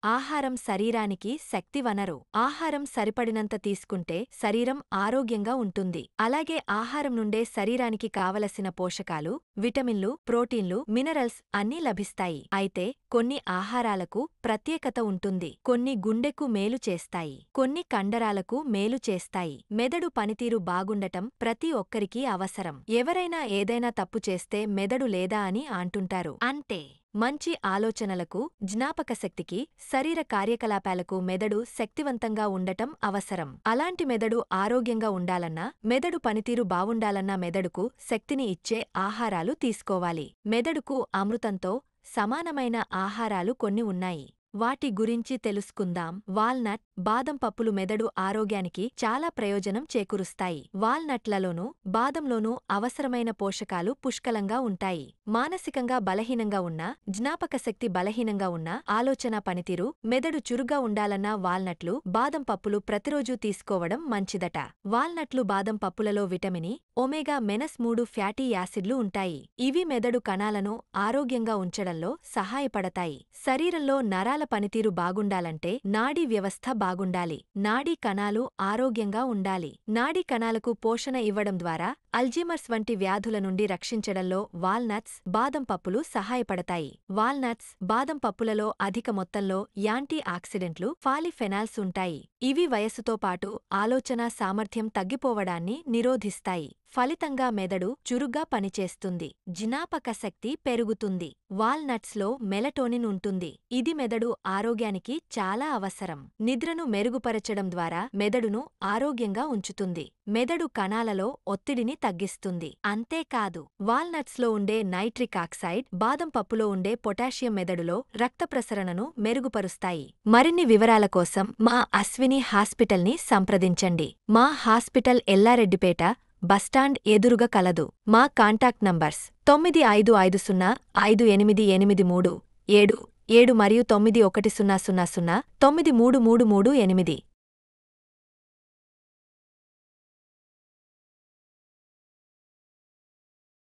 ఆహారం శరీరానికి శక్తి వనరు. ఆహారం సరిపడినంత తీసుకుంటే శరీరం ఆరోగ్యంగా ఉంటుంది. అలాగే ఆహారం నుండే శరీరానికి కావలసిన పోషకాలు, విటమిన్లు, ప్రోటీన్లు, మినరల్స్ అన్నీ లభిస్తాయి. అయితే కొన్ని ఆహారాలకు ప్రత్యేకత ఉంటుంది. కొన్ని గుండెకు మేలు చేస్తాయి. కొన్ని కండరాలకు మేలు చేస్తాయి. మెదడు పనితీరు బాగుండటం ప్రతి ఒక్కరికీ అవసరం. ఎవరైనా ఏదైనా తప్పు చేస్తే మెదడు లేదా అని అంటుంటారు. అంటే మంచి ఆలోచనలకు, జ్ఞాపకశక్తికి, శరీర కార్యకలాపాలకు మెదడు శక్తివంతంగా ఉండటం అవసరం. అలాంటి మెదడు ఆరోగ్యంగా ఉండాలన్నా, మెదడు పనితీరు బావుండాలన్నా మెదడుకు శక్తిని ఇచ్చే ఆహారాలు తీసుకోవాలి. మెదడుకు అమృతంతో సమానమైన ఆహారాలు కొన్ని ఉన్నాయి. వాటి గురించి తెలుసుకుందాం. వాల్నట్, బాదం పప్పులు మెదడు ఆరోగ్యానికి చాలా ప్రయోజనం చేకూరుస్తాయి. వాల్నట్లలోనూ, బాదంలోనూ అవసరమైన పోషకాలు పుష్కలంగా ఉంటాయి. మానసికంగా బలహీనంగా ఉన్నా, జ్ఞాపకశక్తి బలహీనంగా ఉన్నా, ఆలోచన పనితీరు, మెదడు చురుగ్గా ఉండాలన్నా వాల్నట్లు, బాదం పప్పులు ప్రతిరోజూ తీసుకోవడం మంచిదట. వాల్నట్లు, బాదం పప్పులలో విటమిన్ ఇ, ఒమేగా-3 ఫ్యాటీ యాసిడ్లు ఉంటాయి. ఇవి మెదడు కణాలను ఆరోగ్యంగా ఉంచడంలో సహాయపడతాయి. శరీరంలో నరాల పనితీరు బాగుండాలంటే నాడీ వ్యవస్థ బాగుండాలి. నాడీ కణాలు ఆరోగ్యంగా ఉండాలి. నాడీ కణాలకు పోషణ ఇవ్వడం ద్వారా అల్జీమర్స్ వంటి వ్యాధుల నుండి రక్షించడంలో వాల్నట్స్, బాదం పప్పులు సహాయపడతాయి. వాల్నట్స్, బాదం పప్పులలో అధిక మొత్తంలో యాంటీ ఆక్సిడెంట్లు, పాలిఫెనాల్స్ ఉంటాయి. ఇవి వయస్సుతో పాటు ఆలోచనా సామర్థ్యం తగ్గిపోవడాన్ని నిరోధిస్తాయి. ఫలితంగా మెదడు చురుగ్గా పనిచేస్తుంది. జ్ఞాపకశక్తి పెరుగుతుంది. వాల్నట్స్లో మెలటోనిన్ ఉంటుంది. ఇది మెదడు ఆరోగ్యానికి చాలా అవసరం. నిద్రను మెరుగుపరచడం ద్వారా మెదడును ఆరోగ్యంగా ఉంచుతుంది. మెదడు కణాలలో ఒత్తిడిని తగ్గిస్తుంది. అంతేకాదు, వాల్నట్స్లో ఉండే నైట్రిక్ ఆక్సైడ్, బాదం పప్పులో ఉండే పొటాషియం మెదడులో రక్త ప్రసరణను మెరుగుపరుస్తాయి. మరిన్ని వివరాల కోసం మా అశ్విని హాస్పిటల్ని సంప్రదించండి. మా హాస్పిటల్ ఎల్లారెడ్డిపేట బస్టాండ్ ఎదురుగా కలదు. మా కాంటాక్ట్ నంబర్స్ 9550588377 మరియు 9100093338.